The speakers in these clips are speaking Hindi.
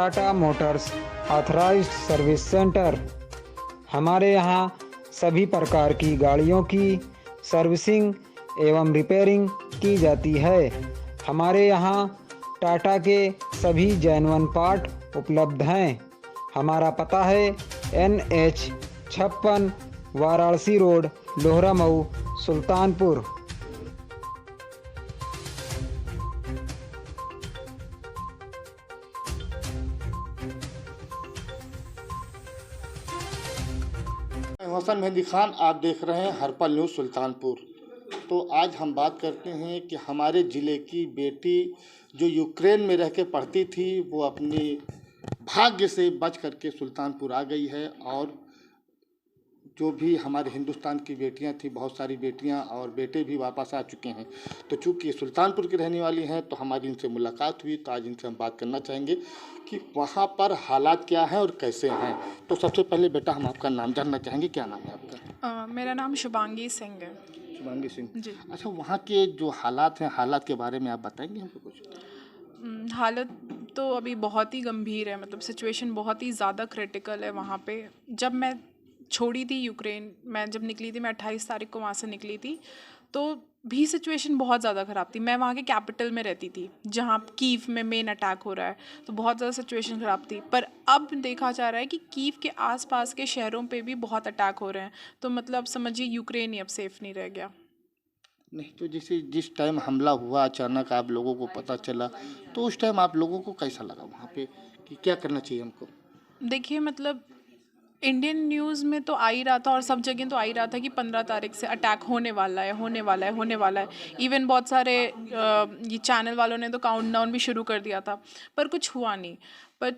Tata Motors authorised service centre. हमारे यहाँ सभी प्रकार की गाड़ियों की सर्विसिंग एवं रिपेयरिंग की जाती है। हमारे यहाँ टाटा के सभी जेन्युइन पार्ट उपलब्ध हैं। हमारा पता है NH 56 वाराणसी रोड, लोहरा मऊ, सुल्तानपुर। हसन मेहंदी खान, आप देख रहे हैं हर्पल न्यूज़ सुल्तानपुर। तो आज हम बात करते हैं कि हमारे ज़िले की बेटी जो यूक्रेन में रह के पढ़ती थी वो अपनी भाग्य से बच करके सुल्तानपुर आ गई है। और जो भी हमारे हिंदुस्तान की बेटियां थी, बहुत सारी बेटियां और बेटे भी वापस आ चुके हैं। तो चूँकि सुल्तानपुर की रहने वाली हैं तो हमारी इनसे मुलाकात हुई, तो आज इनसे हम बात करना चाहेंगे कि वहाँ पर हालात क्या हैं और कैसे हैं। तो सबसे पहले बेटा हम आपका नाम जानना चाहेंगे, क्या नाम है आपका? मेरा नाम शुभांगी सिंह है। शुभांगी सिंह जी। अच्छा, वहाँ के जो हालात हैं, हालात के बारे में आप बताएंगे हमको कुछ? हालत तो अभी बहुत ही गंभीर है, मतलब सिचुएशन बहुत ही ज़्यादा क्रिटिकल है वहाँ पे। जब मैं छोड़ी थी यूक्रेन, मैं जब निकली थी, मैं 28 तारीख को वहाँ से निकली थी, तो भी सिचुएशन बहुत ज़्यादा ख़राब थी। मैं वहाँ के कैपिटल में रहती थी जहाँ कीव में मेन अटैक हो रहा है, तो बहुत ज़्यादा सिचुएशन ख़राब थी। पर अब देखा जा रहा है कि कीव के आसपास के शहरों पे भी बहुत अटैक हो रहे हैं, तो मतलब समझिए यूक्रेन ही अब सेफ़ नहीं रह गया। नहीं तो जैसे जिस टाइम हमला हुआ अचानक आप लोगों को पता चला, तो उस टाइम आप लोगों को कैसा लगा वहाँ पे कि क्या करना चाहिए हमको? देखिए, मतलब इंडियन न्यूज़ में तो आ ही रहा था और सब जगह तो आ ही रहा था कि 15 तारीख से अटैक होने वाला है, होने वाला है, होने वाला है। इवन बहुत सारे ये चैनल वालों ने तो काउंटडाउन भी शुरू कर दिया था, पर कुछ हुआ नहीं। पर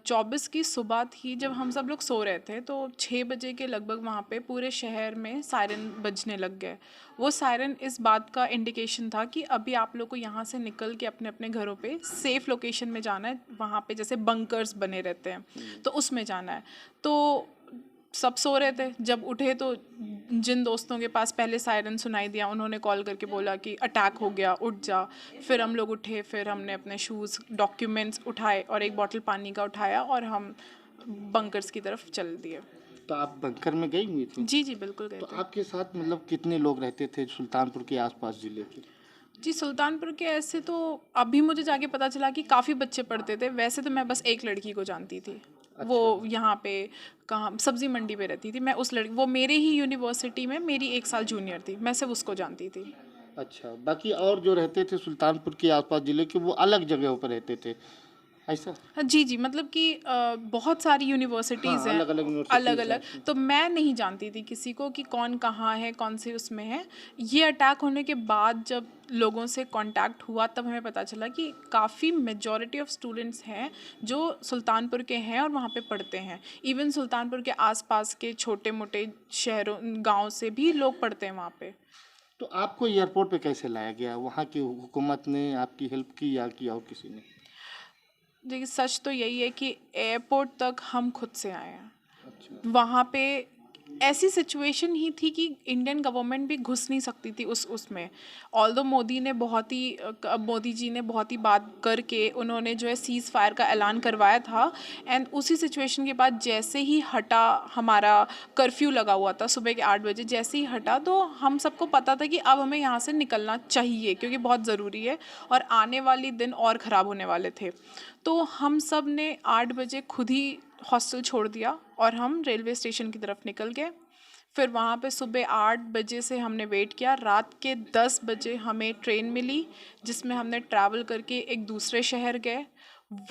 24 की सुबह थी जब हम सब लोग सो रहे थे, तो 6 बजे के लगभग वहाँ पे पूरे शहर में सायरन बजने लग गए। वो सायरन इस बात का इंडिकेशन था कि अभी आप लोग को यहाँ से निकल के अपने अपने घरों पे सेफ़ लोकेशन में जाना है। वहाँ पे जैसे बंकर्स बने रहते हैं, तो उसमें जाना है। तो सब सो रहे थे, जब उठे तो जिन दोस्तों के पास पहले सायरन सुनाई दिया उन्होंने कॉल करके बोला कि अटैक हो गया, उठ जा। फिर हम लोग उठे, फिर हमने अपने शूज़, डॉक्यूमेंट्स उठाए और एक बॉटल पानी का उठाया और हम बंकर्स की तरफ चल दिए। तो आप बंकर में गई हुई थी? जी जी, बिल्कुल गए तो थे। आपके साथ मतलब कितने लोग रहते थे सुल्तानपुर के आसपास ज़िले के? जी, सुल्तानपुर के ऐसे तो अभी मुझे जाके पता चला कि काफ़ी बच्चे पढ़ते थे। वैसे तो मैं बस एक लड़की को जानती थी। वो यहाँ पे कहाँ सब्ज़ी मंडी पे रहती थी। मैं उस लड़की, वो मेरे ही यूनिवर्सिटी में मेरी 1 साल जूनियर थी। मैं सिर्फ उसको जानती थी। अच्छा, बाकी और जो रहते थे सुल्तानपुर के आसपास ज़िले के वो अलग जगहों पर रहते थे, ऐसा? हाँ जी जी, मतलब कि बहुत सारी यूनिवर्सिटीज़ हाँ, हैं, अलग अलग अलग यूनिवर्सिटीज़ अलग। हैं। तो मैं नहीं जानती थी किसी को कि कौन कहाँ है, कौन से उसमें है। ये अटैक होने के बाद जब लोगों से कांटेक्ट हुआ तब हमें पता चला कि काफ़ी मेजॉरिटी ऑफ स्टूडेंट्स हैं जो सुल्तानपुर के हैं और वहाँ पे पढ़ते हैं। इवन सुल्तानपुर के आसपास के छोटे मोटे शहरों गांव से भी लोग पढ़ते हैं वहाँ पे। तो आपको एयरपोर्ट पे कैसे लाया गया? वहाँ की हुकूमत ने आपकी हेल्प की या कि और किसी ने? देखिए, सच तो यही है कि एयरपोर्ट तक हम खुद से आए हैं। अच्छा। वहाँ पे ऐसी सिचुएशन ही थी कि इंडियन गवर्नमेंट भी घुस नहीं सकती थी उसमें। ऑल्दो मोदी जी ने बहुत ही बात करके उन्होंने जो है सीज़ फायर का ऐलान करवाया था। एंड उसी सिचुएशन के बाद जैसे ही हटा, हमारा कर्फ्यू लगा हुआ था सुबह के 8 बजे, जैसे ही हटा तो हम सबको पता था कि अब हमें यहाँ से निकलना चाहिए क्योंकि बहुत ज़रूरी है और आने वाले दिन और ख़राब होने वाले थे। तो हम सब ने 8 बजे खुद ही हॉस्टल छोड़ दिया और हम रेलवे स्टेशन की तरफ निकल गए। फिर वहाँ पे सुबह 8 बजे से हमने वेट किया। रात के 10 बजे हमें ट्रेन मिली जिसमें हमने ट्रैवल करके एक दूसरे शहर गए।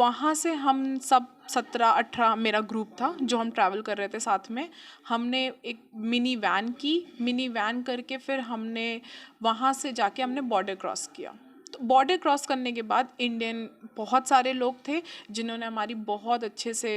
वहाँ से हम सब 17-18 मेरा ग्रुप था जो हम ट्रैवल कर रहे थे साथ में। हमने एक मिनी वैन करके फिर हमने वहाँ से जाके हमने बॉर्डर क्रॉस किया। तो बॉर्डर क्रॉस करने के बाद इंडियन बहुत सारे लोग थे जिन्होंने हमारी बहुत अच्छे से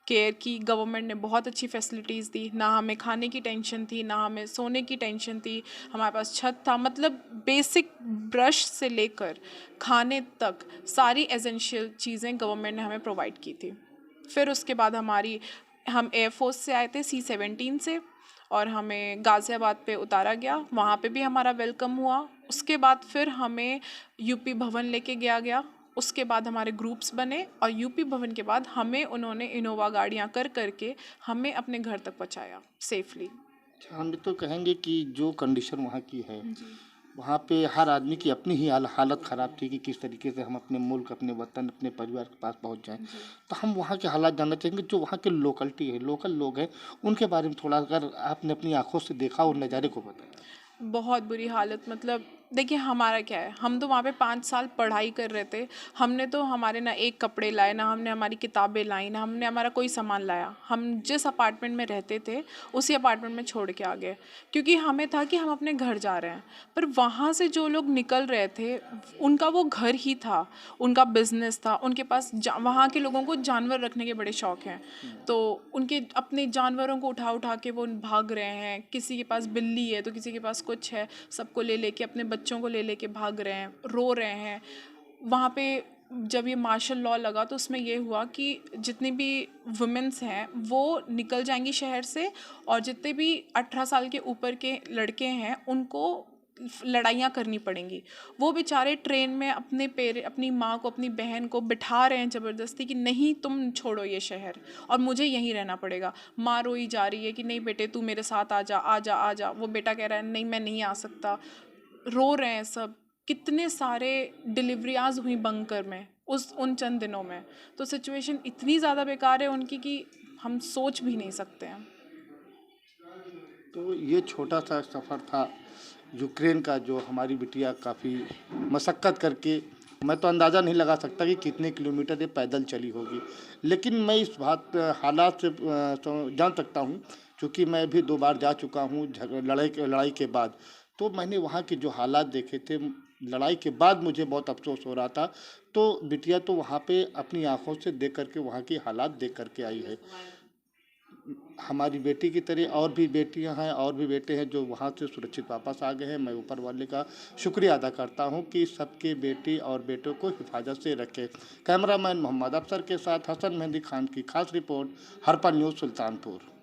केयर की। गवर्नमेंट ने बहुत अच्छी फैसिलिटीज़ दी, ना हमें खाने की टेंशन थी, ना हमें सोने की टेंशन थी। हमारे पास छत था, मतलब बेसिक ब्रश से लेकर खाने तक सारी एसेंशियल चीज़ें गवर्नमेंट ने हमें प्रोवाइड की थी। फिर उसके बाद हम एयरफोर्स से आए थे C-17 से और हमें गाज़ियाबाद पे उतारा गया। वहाँ पे भी हमारा वेलकम हुआ। उसके बाद फिर हमें यूपी भवन लेके गया उसके बाद हमारे ग्रुप्स बने और यूपी भवन के बाद हमें उन्होंने इनोवा गाड़ियाँ कर करके हमें अपने घर तक पहुँचाया सेफली। हम भी तो कहेंगे कि जो कंडीशन वहाँ की है, वहाँ पे हर आदमी की अपनी ही हालत ख़राब थी कि किस तरीके से हम अपने मुल्क, अपने वतन, अपने परिवार के पास पहुँच जाएं। तो हम वहाँ के हालात जानना चाहेंगे, जो वहाँ के लोकलिटी है, लोकल लोग हैं, उनके बारे में थोड़ा अगर आपने अपनी आंखों से देखा और नज़ारे को बताया। बहुत बुरी हालत, मतलब देखिए हमारा क्या है, हम तो वहाँ पे 5 साल पढ़ाई कर रहे थे। हमने तो हमारे ना एक कपड़े लाए, ना हमने हमारी किताबें लाई, ना हमने हमारा कोई सामान लाया। हम जिस अपार्टमेंट में रहते थे उसी अपार्टमेंट में छोड़ के आ गए, क्योंकि हमें था कि हम अपने घर जा रहे हैं। पर वहाँ से जो लोग निकल रहे थे उनका वो घर ही था, उनका बिजनेस था, उनके पास वहाँ के लोगों को जानवर रखने के बड़े शौक हैं, तो उनके अपने जानवरों को उठा उठा के वो भाग रहे हैं। किसी के पास बिल्ली है तो किसी के पास कुछ है, सबको ले लेके, अपने बच्चों को ले लेके भाग रहे हैं, रो रहे हैं। वहाँ पे जब ये मार्शल लॉ लगा तो उसमें ये हुआ कि जितनी भी वुमेन्स हैं वो निकल जाएंगी शहर से, और जितने भी 18 साल के ऊपर के लड़के हैं उनको लड़ाइयाँ करनी पड़ेंगी। वो बेचारे ट्रेन में अपनी माँ को, अपनी बहन को बिठा रहे हैं ज़बरदस्ती कि नहीं तुम छोड़ो ये शहर और मुझे यहीं रहना पड़ेगा। माँ रोई जा रही है कि नहीं बेटे तू मेरे साथ आ जा, आ जा, आ जा। वो बेटा कह रहा है नहीं मैं नहीं आ सकता। रो रहे हैं सब। कितने सारे डिलीवरियाज हुई बंकर में उन चंद दिनों में। तो सिचुएशन इतनी ज़्यादा बेकार है उनकी कि हम सोच भी नहीं सकते हैं। तो ये छोटा सा सफ़र था यूक्रेन का, जो हमारी बिटिया काफ़ी मशक्क़त करके, मैं तो अंदाज़ा नहीं लगा सकता कि कितने किलोमीटर ये पैदल चली होगी, लेकिन मैं इस हालात से जान सकता हूँ, क्योंकि मैं भी 2 बार जा चुका हूँ लड़ाई के बाद। तो मैंने वहाँ के जो हालात देखे थे, लड़ाई के बाद मुझे बहुत अफसोस हो रहा था। तो बिटिया तो वहाँ पे अपनी आँखों से देख करके, वहाँ की हालात देख करके आई है। हमारी बेटी की तरह और भी बेटियां हैं और भी बेटे हैं जो वहाँ से सुरक्षित वापस आ गए हैं। मैं ऊपर वाले का शुक्रिया अदा करता हूँ कि सबके बेटी और बेटों को हिफाजत से रखे। कैमरामैन मोहम्मद अफसर के साथ हसन मेहंदी खान की खास रिपोर्ट, हरपल न्यूज़, सुल्तानपुर।